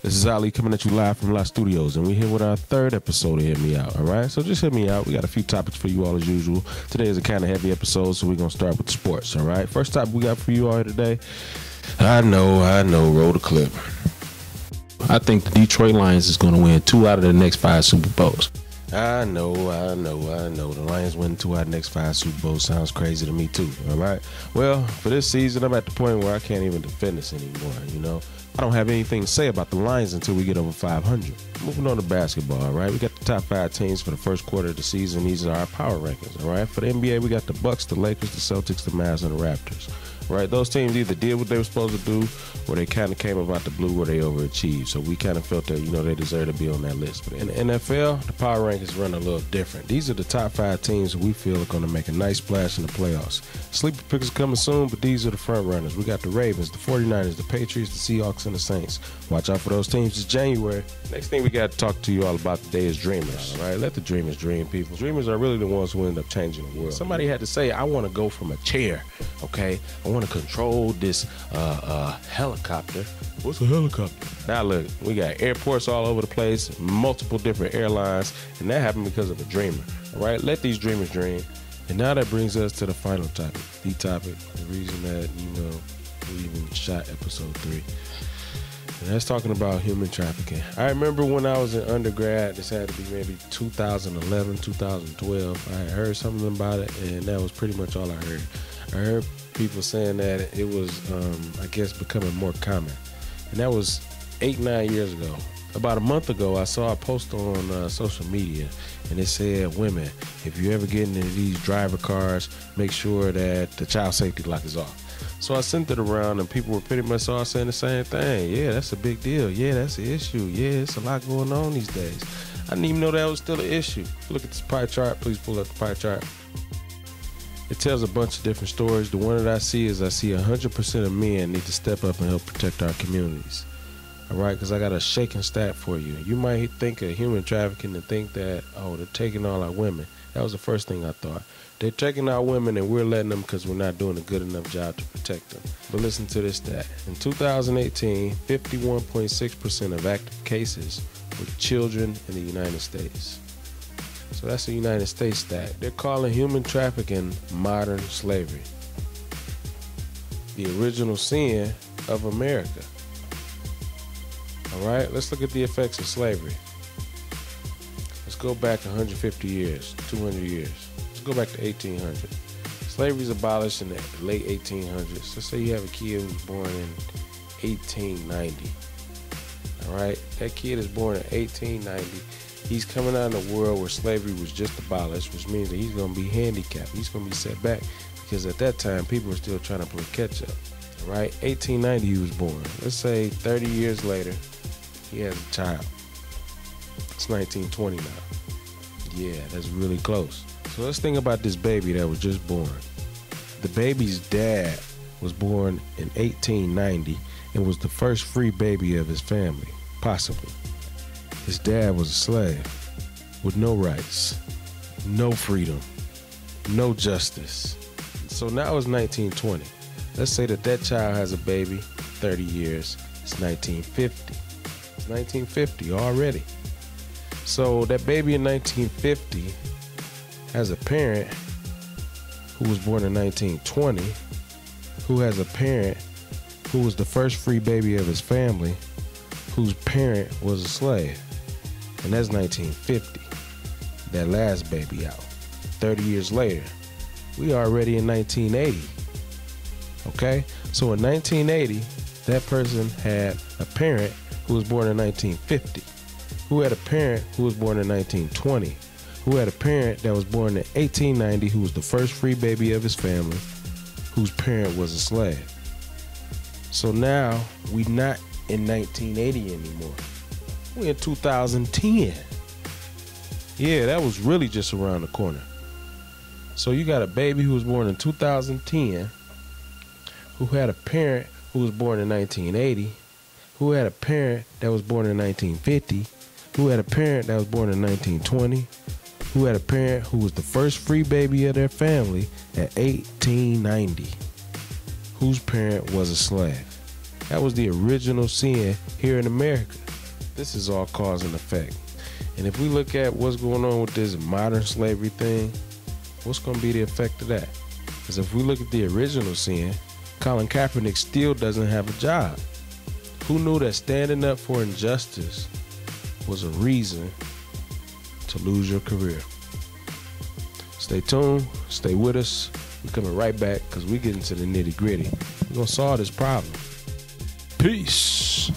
This is Ali coming at you live from LOTT Studios, and we're here with our third episode of Hit Me Out, all right? So just hit me out. We got a few topics for you all as usual. Today is a kind of heavy episode, so we're going to start with sports, all right? First topic we got for you all here today. I know, roll the clip. I think the Detroit Lions is going to win 2 out of the next 5 Super Bowls. I know. The Lions winning 2 out of the next 5 Super Bowls sounds crazy to me too, all right? Well, for this season, I'm at the point where I can't even defend this anymore, you know? I don't have anything to say about the Lions until we get over 500. Moving on to basketball, all right? We got the top 5 teams for the first quarter of the season. These are our power rankings, all right? For the NBA, we got the Bucks, the Lakers, the Celtics, the Mavs, and the Raptors. Right, those teams either did what they were supposed to do, or they kind of came about the blue where they overachieved. So we kind of felt that, you know, they deserve to be on that list. But in the NFL, the power rankings run a little different. These are the top 5 teams that we feel are going to make a nice splash in the playoffs. Sleeper picks are coming soon, but these are the front runners. We got the Ravens, the 49ers, the Patriots, the Seahawks, and the Saints. Watch out for those teams. It's January. Next thing we got to talk to you all about today is dreamers. All right, let the dreamers dream, people. Dreamers are really the ones who end up changing the world. Somebody had to say, I want to go from a chair, okay? I want to control this helicopter. What's a helicopter? Now look, we got airports all over the place, multiple different airlines, and that happened because of a dreamer. All right, let these dreamers dream. And now that brings us to the final topic, the reason that, you know, we even shot episode 3. And that's talking about human trafficking. I remember when I was in undergrad, this had to be maybe 2011, 2012. I had heard something about it, and that was pretty much all I heard. I heard people saying that it was, I guess, becoming more common. And that was 8-9 years ago. About a month ago, I saw a post on social media, and it said, women, if you ever get into these driver cars, make sure that the child safety lock is off. So I sent it around, and people were pretty much all saying the same thing. Yeah, that's a big deal. Yeah, that's an issue. Yeah, it's a lot going on these days. I didn't even know that was still an issue. Look at this pie chart. Please pull up the pie chart. It tells a bunch of different stories. The one that I see is 100% of men need to step up and help protect our communities. All right, because I got a shaking stat for you. You might think of human trafficking and think that, oh, they're taking all our women. That was the first thing I thought. They're taking our women and we're letting them because we're not doing a good enough job to protect them. But listen to this stat. In 2018, 51.6% of active cases were children in the United States. So that's the United States stat. They're calling human trafficking modern slavery. The original sin of America. All right, let's look at the effects of slavery. Let's go back 150 years, 200 years. Let's go back to 1800. Slavery is abolished in the late 1800s. Let's say you have a kid who was born in 1890. All right, that kid is born in 1890. He's coming out in a world where slavery was just abolished, which means that he's going to be handicapped. He's going to be set back because at that time, people were still trying to play catch up. All right, 1890 he was born. Let's say 30 years later, he has a child. It's 1920 now. Yeah, that's really close. So let's think about this baby that was just born. The baby's dad was born in 1890 and was the first free baby of his family, possibly. His dad was a slave with no rights, no freedom, no justice. So now it's 1920. Let's say that child has a baby, 30 years, it's 1950. It's 1950 already. So that baby in 1950 has a parent who was born in 1920, who has a parent who was the first free baby of his family, whose parent was a slave. And that's 1950. That last baby out. 30 years later, we are already in 1980. Okay? So in 1980, that person had a parent who was born in 1950, who had a parent who was born in 1920, who had a parent that was born in 1890, who was the first free baby of his family, whose parent was a slave. So now we not in 1980 anymore. We're in 2010. Yeah, that was really just around the corner. So you got a baby who was born in 2010, who had a parent who was born in 1980, who had a parent that was born in 1950, who had a parent that was born in 1920, who had a parent who was the first free baby of their family at 1890, whose parent was a slave. That was the original sin here in America. This is all cause and effect. And if we look at what's going on with this modern slavery thing, what's going to be the effect of that? Because if we look at the original sin, Colin Kaepernick still doesn't have a job. Who knew that standing up for injustice was a reason to lose your career? Stay tuned, stay with us. We're coming right back because we get into the nitty gritty. We're going to solve this problem. Peace.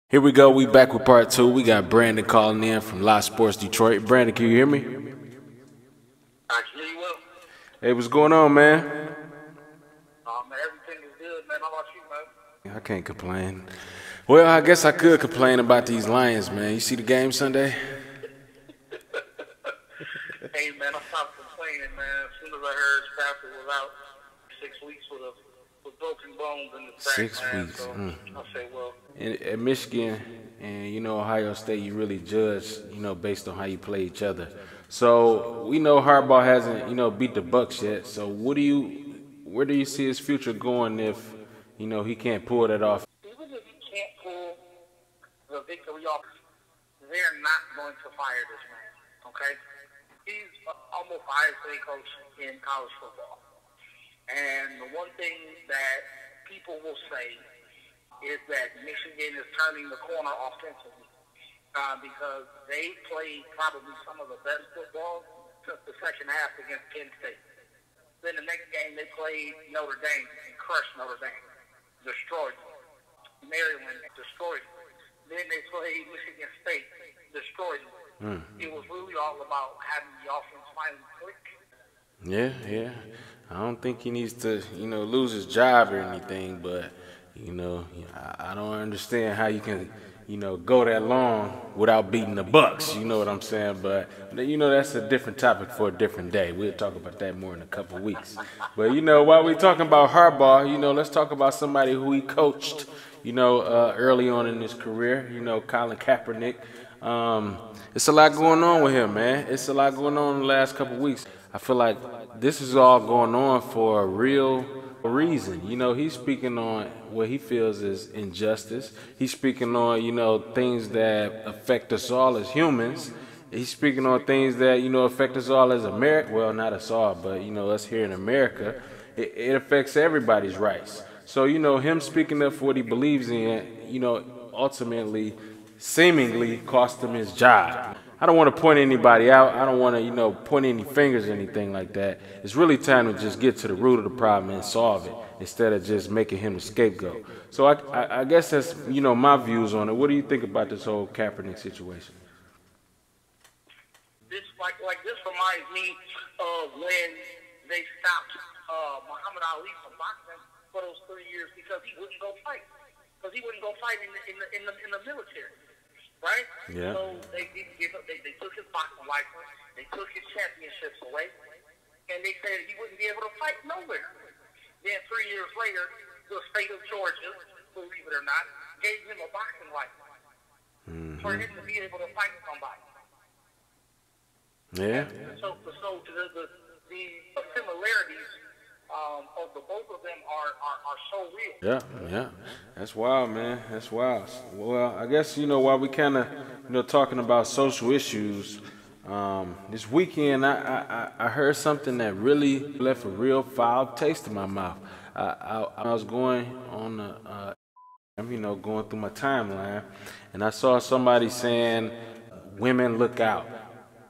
Here we go. We back with part 2. We got Brandon calling in from LOTT Sports Detroit. Brandon, can you hear me? I can hear you well. Hey, what's going on, man? Man, everything is good, man. How about you, man? I can't complain. Well, I guess I could complain about these Lions, man. You see the game Sunday? Hey, man, I stopped complaining, man. As soon as I heard Stafford was out 6 weeks with broken bones in the back, 6 man. weeks. So I say, well. At Michigan and, Ohio State, you really judge, based on how you play each other. So we know Harbaugh hasn't, beat the Bucs yet. So where do you see his future going if, he can't pull that off? Even if he can't pull the victory off, they're not going to fire this man, okay? He's almost highest paid coach in college football. And the one thing that people will say is that Michigan is turning the corner offensively because they played probably some of the best football since the second half against Penn State. Then the next game they played Notre Dame and crushed Notre Dame, destroyed them. Maryland destroyed them. Then they played Michigan State, destroyed them. It was really all about having the offense finally click. Yeah. I don't think he needs to, lose his job or anything, but, I don't understand how you can, go that long without beating the Bucs. You know what I'm saying? But, that's a different topic for a different day. We'll talk about that more in a couple of weeks. But, while we're talking about Harbaugh, let's talk about somebody who he coached, early on in his career, Colin Kaepernick. It's a lot going on with him, man. It's a lot going on in the last couple of weeks. I feel like this is all going on for a real reason. He's speaking on what he feels is injustice. He's speaking on, things that affect us all as humans. He's speaking on things that, affect us all as America. Well, not us all, but, us here in America. It affects everybody's rights. So, him speaking up for what he believes in, ultimately, seemingly cost him his job. I don't want to point anybody out. I don't want to, point any fingers or anything like that. It's really time to just get to the root of the problem and solve it instead of just making him the scapegoat. So I guess that's, my views on it. What do you think about this whole Kaepernick situation? This this reminds me of when they stopped Muhammad Ali from boxing for those 3 years because he wouldn't go fight. Because he wouldn't go fight in the military. Right? Yeah. So they didn't give up. They took his boxing license. They took his championships away. And they said he wouldn't be able to fight nowhere. Then 3 years later, the state of Georgia, believe it or not, gave him a boxing license for him to be able to fight somebody. Yeah. So the similarities of the both of them are so real. Yeah. That's wild, man. That's wild. Well, I guess, while we kind of, talking about social issues, this weekend I heard something that really left a real foul taste in my mouth. I was going on going through my timeline, and I saw somebody saying, "Women, look out.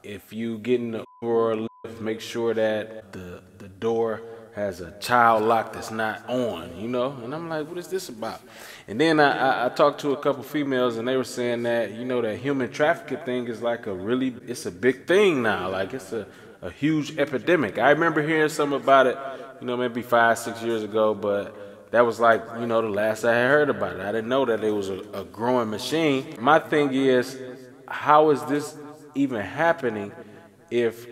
If you get in the Uber or Lyft, make sure that the door has a child lock that's not on," And I'm like, what is this about? And then I talked to a couple females, and they were saying that, that human trafficking thing is like it's a big thing now. Like it's a huge epidemic. I remember hearing something about it, maybe 5-6 years ago, but that was like, the last I had heard about it. I didn't know that it was a growing machine. My thing is, how is this even happening if,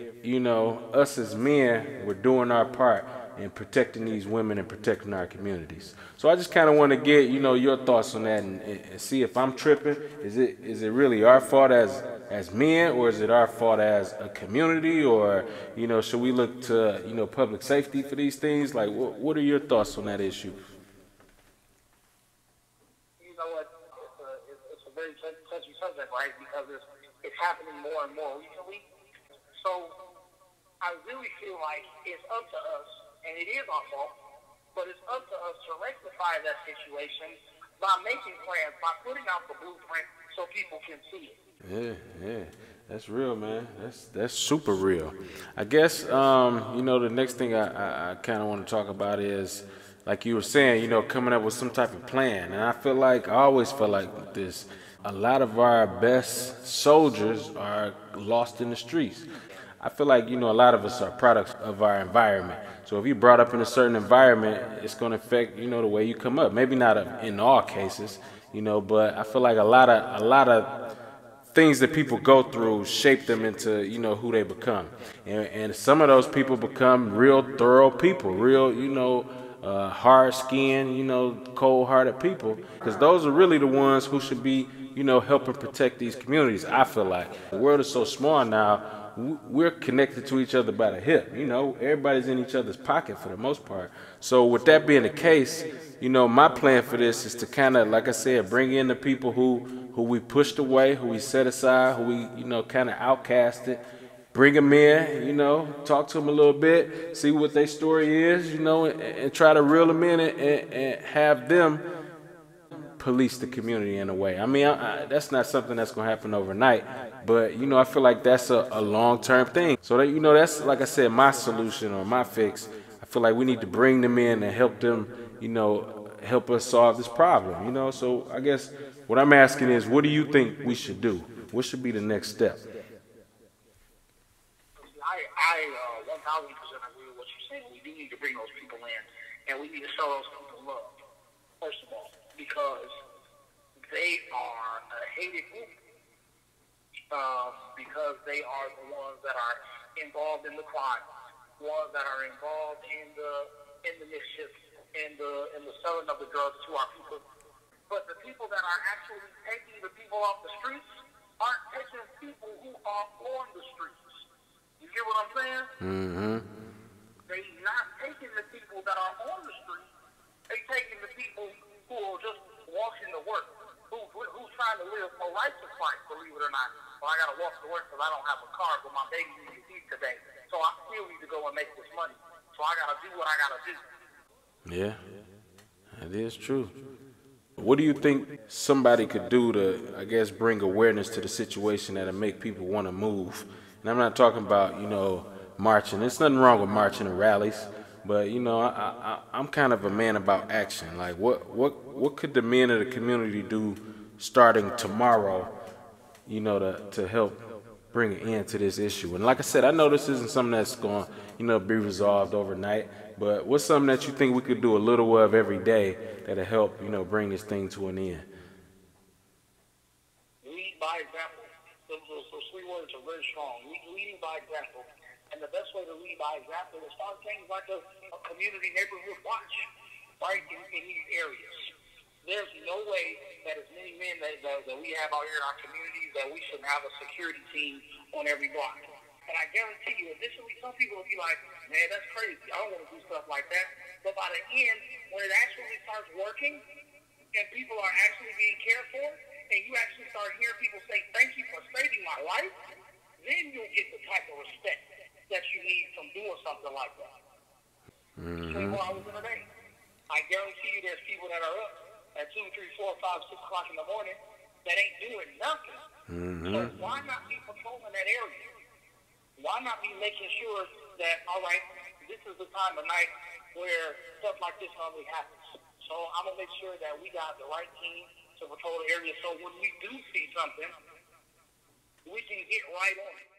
us as men were doing our part in protecting these women and protecting our communities? So I just kind of want to get, your thoughts on that and see if I'm tripping. Is it really our fault as men, or is it our fault as a community, or, should we look to, public safety for these things? Like, what are your thoughts on that issue? I really feel like it's up to us, and it is our fault, but it's up to us to rectify that situation by making plans, by putting out the blueprint so people can see it. Yeah. That's real, man. That's super real. I guess the next thing I kind of want to talk about is, like you were saying, coming up with some type of plan. And I always felt like this. A lot of our best soldiers are lost in the streets. I feel like, a lot of us are products of our environment. So if you brought up in a certain environment, it's going to affect, the way you come up. Maybe not in all cases, but I feel like a lot of things that people go through shape them into, who they become. And some of those people become real thorough people, real, hard skinned, cold hearted people. Because those are really the ones who should be, helping protect these communities. I feel like the world is so small now. We're connected to each other by the hip. Everybody's in each other's pocket for the most part. So with that being the case, my plan for this is to kind of, like I said, bring in the people who we pushed away, who we set aside, who we, kind of outcasted. Bring them in, talk to them a little bit, see what their story is, and try to reel them in and have them police the community in a way. I mean, that's not something that's going to happen overnight, but, I feel like that's a long-term thing. So, that's, like I said, my solution or my fix. I feel like we need to bring them in and help them, help us solve this problem, So I guess what I'm asking is, what do you think we should do? What should be the next step? I 1,000% agree with what you're saying. We do need to bring those people in, and we need to show those people love, first of all, because they are a hated group, because they are the ones that are involved in the crime, ones that are involved in the mischief, in the selling of the drugs to our people. But the people that are actually taking the people off the streets aren't taking people who are on the streets. You get what I'm saying? Mm-hmm. They're not taking the people that are on the street. They're taking the people who are just walking to work, who's trying to live a righteous life, believe it or not. Well, I got to walk to work because I don't have a car, but my baby needs to eat today. So I still need to go and make this money. So I got to do what I got to do. Yeah, that is true. What do you think somebody could do to, I guess, bring awareness to the situation that'll make people want to move? And I'm not talking about, marching. There's nothing wrong with marching and rallies, but I'm kind of a man about action. Like, what could the men of the community do starting tomorrow, to help bring an end to this issue? And like I said, I know this isn't something that's going, be resolved overnight. But what's something that you think we could do a little of every day that'll help, bring this thing to an end? Lead by example. Those three words are very strong. Leading by example. And the best way to lead by example is start things like a community neighborhood watch, right, in these areas. There's no way that as many men that we have out here in our communities that we should have a security team on every block. And I guarantee you, initially, some people will be like, man, that's crazy. I don't want to do stuff like that. But by the end, when it actually starts working and people are actually being cared for, and you actually start hearing people say, thank you for saving my life, then you'll get the type of respect that you need from doing something like that. Mm-hmm. 24 hours in a day. I guarantee you there's people that are up at 2, 3, 4, 5, 6 o'clock in the morning that ain't doing nothing. Mm-hmm. So why not be patrolling that area? Why not be making sure that, all right, this is the time of night where stuff like this normally happens. So I'm going to make sure that we got the right team to patrol the area so when we do see something, we can get right on it.